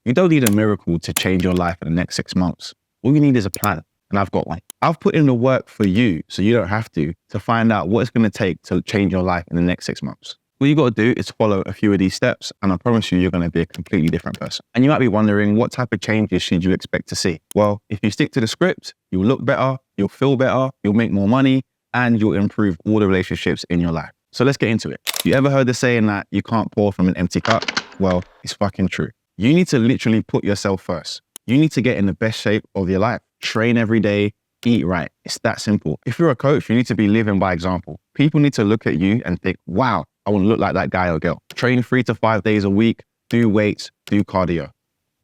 You don't need a miracle to change your life in the next 6 months. All you need is a plan, and I've got one. I've put in the work for you, so you don't have to find out what it's going to take to change your life in the next 6 months. All you got to do is follow a few of these steps, and I promise you're going to be a completely different person. And you might be wondering, what type of changes should you expect to see? Well, if you stick to the script, you'll look better, you'll feel better, you'll make more money, and you'll improve all the relationships in your life. So let's get into it. You ever heard the saying that you can't pour from an empty cup? Well, it's fucking true. You need to literally put yourself first. You need to get in the best shape of your life. Train every day, eat right. It's that simple. If you're a coach, you need to be living by example. People need to look at you and think, wow, I want to look like that guy or girl. Train 3 to 5 days a week, do weights, do cardio.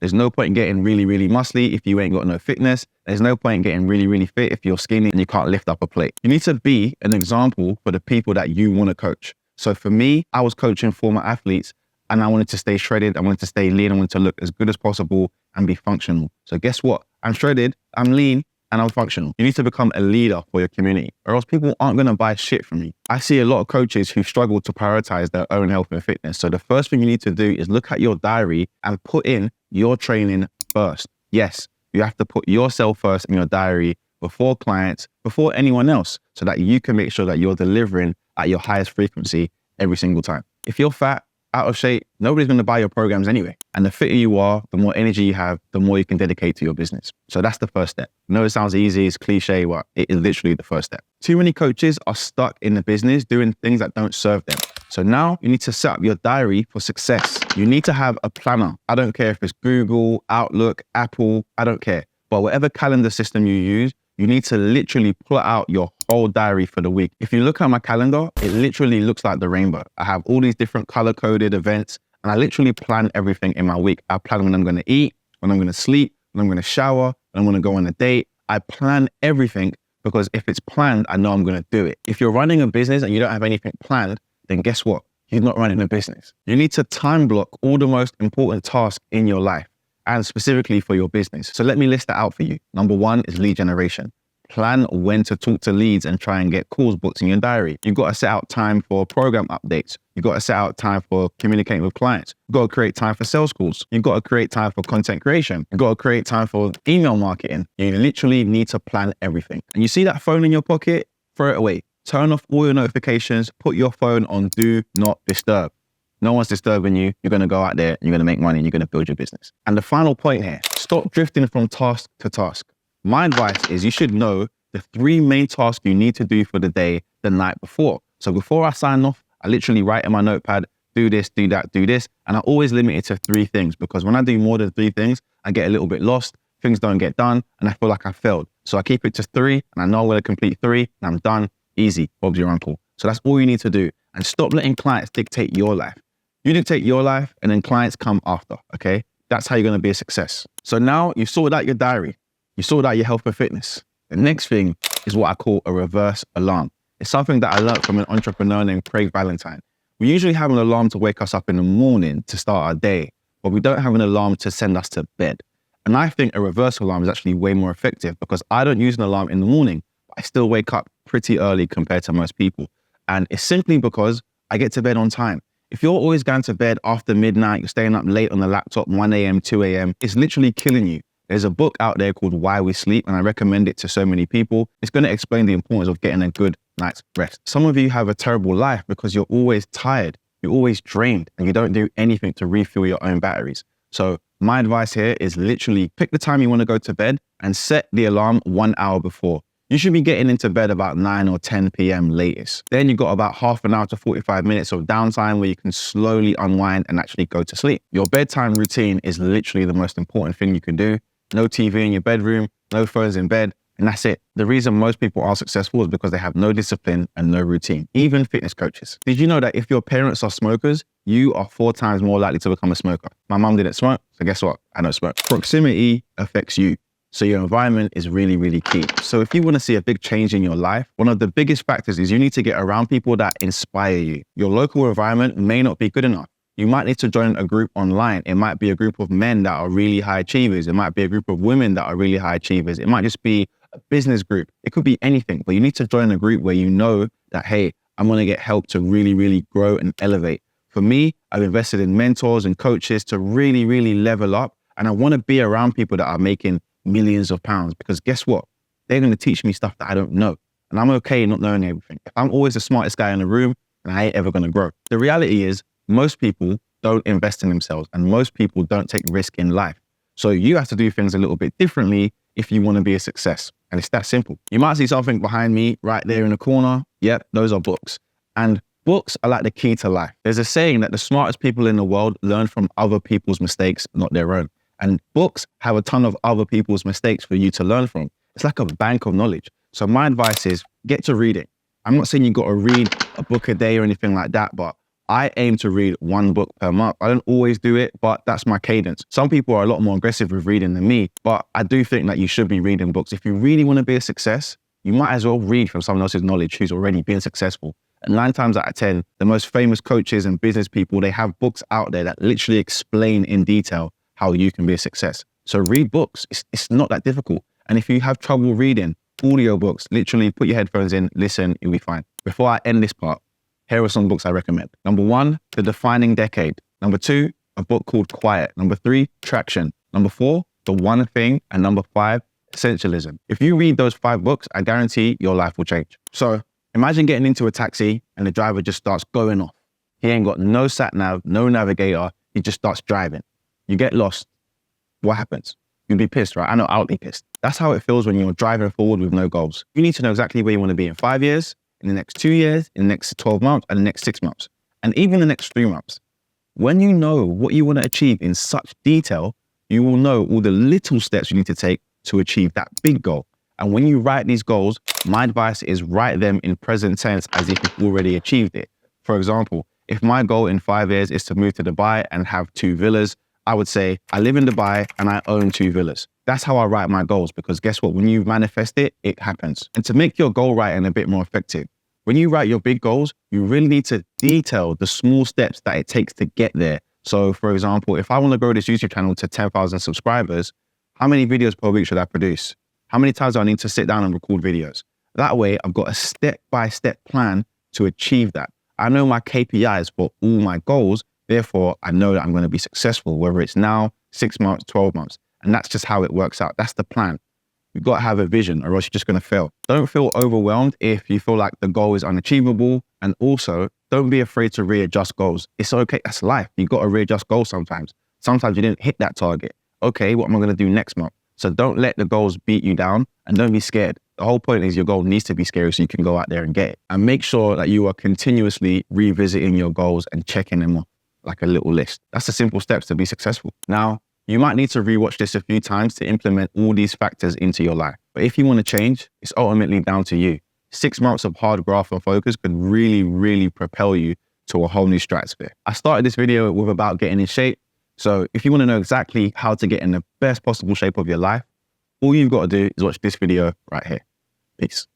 There's no point in getting really, really muscly if you ain't got no fitness. There's no point in getting really, really fit if you're skinny and you can't lift up a plate. You need to be an example for the people that you want to coach. So for me, I was coaching former athletes and I wanted to stay shredded. I wanted to stay lean. I wanted to look as good as possible and be functional. So guess what? I'm shredded, I'm lean, and I'm functional. You need to become a leader for your community, or else people aren't going to buy shit from you. I see a lot of coaches who struggle to prioritize their own health and fitness. So the first thing you need to do is look at your diary and put in your training first. Yes, you have to put yourself first in your diary before clients, before anyone else, so that you can make sure that you're delivering at your highest frequency every single time. If you're fat, out of shape, nobody's going to buy your programs anyway. And the fitter you are, the more energy you have, the more you can dedicate to your business. So that's the first step. I know it sounds easy, it's cliche, but it is literally the first step. Too many coaches are stuck in the business doing things that don't serve them. So now you need to set up your diary for success. You need to have a planner. I don't care if it's Google, Outlook, Apple, I don't care. But whatever calendar system you use, you need to literally plot out your whole diary for the week. If you look at my calendar, it literally looks like the rainbow. I have all these different color-coded events, and I literally plan everything in my week. I plan when I'm going to eat, when I'm going to sleep, when I'm going to shower, when I'm going to go on a date. I plan everything because if it's planned, I know I'm going to do it. If you're running a business and you don't have anything planned, then guess what? You're not running a business. You need to time block all the most important tasks in your life, and specifically for your business. So let me list that out for you. Number 1 is lead generation. Plan when to talk to leads and try and get calls booked in your diary. You've got to set out time for program updates. You've got to set out time for communicating with clients. You've got to create time for sales calls. You've got to create time for content creation. You've got to create time for email marketing. You literally need to plan everything. And you see that phone in your pocket? Throw it away. Turn off all your notifications. Put your phone on do not disturb. No one's disturbing you. You're going to go out there, you're going to make money, and you're going to build your business. And the final point here, stop drifting from task to task. My advice is you should know the 3 main tasks you need to do for the day the night before. So before I sign off, I literally write in my notepad, do this, do that, do this. And I always limit it to 3 things because when I do more than 3 things, I get a little bit lost, things don't get done, and I feel like I failed. So I keep it to 3, and I know I'm going to complete 3, and I'm done. Easy, Bob's your uncle. So that's all you need to do. And stop letting clients dictate your life. You dictate your life, and then clients come after, okay? That's how you're going to be a success. So now you've sorted out your diary. You sorted out your health and fitness. The next thing is what I call a reverse alarm. It's something that I learned from an entrepreneur named Craig Valentine. We usually have an alarm to wake us up in the morning to start our day, but we don't have an alarm to send us to bed. And I think a reverse alarm is actually way more effective because I don't use an alarm in the morning, but I still wake up pretty early compared to most people. And it's simply because I get to bed on time. If you're always going to bed after midnight, you're staying up late on the laptop, 1 a.m., 2 a.m., it's literally killing you. There's a book out there called Why We Sleep, and I recommend it to so many people. It's going to explain the importance of getting a good night's rest. Some of you have a terrible life because you're always tired, you're always drained, and you don't do anything to refuel your own batteries. So my advice here is literally pick the time you want to go to bed and set the alarm 1 hour before. You should be getting into bed about 9 or 10 p.m. latest. Then you've got about half an hour to 45 minutes of downtime where you can slowly unwind and actually go to sleep. Your bedtime routine is literally the most important thing you can do. No TV in your bedroom, no phones in bed, and that's it. The reason most people are successful is because they have no discipline and no routine, even fitness coaches. Did you know that if your parents are smokers, you are 4 times more likely to become a smoker? My mum didn't smoke, so guess what? I don't smoke. Proximity affects you. So your environment is really, really key. So if you want to see a big change in your life, one of the biggest factors is you need to get around people that inspire you. Your local environment may not be good enough. You might need to join a group online. It might be a group of men that are really high achievers. It might be a group of women that are really high achievers. It might just be a business group. It could be anything, but you need to join a group where you know that, hey, I'm going to get help to really, really grow and elevate. For me, I've invested in mentors and coaches to really, really level up And I want to be around people that are making millions of pounds, because guess what? They're going to teach me stuff that I don't know. And I'm okay not knowing everything. If I'm always the smartest guy in the room, then I ain't ever going to grow. The reality is most people don't invest in themselves, and most people don't take risk in life. So you have to do things a little bit differently if you want to be a success. And it's that simple. You might see something behind me right there in the corner. Yep, those are books. And books are like the key to life. There's a saying that the smartest people in the world learn from other people's mistakes, not their own. And books have a ton of other people's mistakes for you to learn from. It's like a bank of knowledge. So my advice is get to reading. I'm not saying you got to read a book a day or anything like that, but I aim to read one book per month. I don't always do it, but that's my cadence. Some people are a lot more aggressive with reading than me, but I do think that you should be reading books. If you really want to be a success, you might as well read from someone else's knowledge who's already been successful. And 9 times out of 10, the most famous coaches and business people, they have books out there that literally explain in detail how you can be a success. So read books. It's not that difficult. And if you have trouble reading, audio books, literally put your headphones in, listen, you'll be fine. Before I end this part, here are some books I recommend. Number 1, The Defining Decade. Number 2, a book called Quiet. Number 3, Traction. Number 4, The One Thing. And number 5, Essentialism. If you read those 5 books, I guarantee your life will change. So imagine getting into a taxi and the driver just starts going off. He ain't got no sat nav, no navigator. He just starts driving. You get lost. What happens? You'd be pissed, right? I know I'll be pissed. That's how it feels when you're driving forward with no goals. You need to know exactly where you want to be in 5 years, in the next 2 years, in the next 12 months, and the next 6 months, and even the next 3 months. When you know what you want to achieve in such detail, you will know all the little steps you need to take to achieve that big goal. And when you write these goals, my advice is write them in present tense as if you've already achieved it. For example, if my goal in 5 years is to move to Dubai and have 2 villas, I would say, I live in Dubai and I own 2 villas. That's how I write my goals, because guess what? When you manifest it, it happens. And to make your goal writing a bit more effective, when you write your big goals, you really need to detail the small steps that it takes to get there. So for example, if I want to grow this YouTube channel to 10,000 subscribers, how many videos per week should I produce? How many times do I need to sit down and record videos? That way, I've got a step-by-step plan to achieve that. I know my KPIs for all my goals. Therefore, I know that I'm going to be successful, whether it's now, 6 months, 12 months. And that's just how it works out. That's the plan. You've got to have a vision, or else you're just going to fail. Don't feel overwhelmed if you feel like the goal is unachievable. And also, don't be afraid to readjust goals. It's okay. That's life. You've got to readjust goals sometimes. Sometimes you didn't hit that target. Okay, what am I going to do next month? So don't let the goals beat you down, and don't be scared. The whole point is your goal needs to be scary so you can go out there and get it. And make sure that you are continuously revisiting your goals and checking them off like a little list. That's the simple steps to be successful. Now, you might need to rewatch this a few times to implement all these factors into your life. But if you want to change, it's ultimately down to you. 6 months of hard graft and focus could really, really propel you to a whole new stratosphere. I started this video with about getting in shape. So if you want to know exactly how to get in the best possible shape of your life, all you've got to do is watch this video right here. Peace.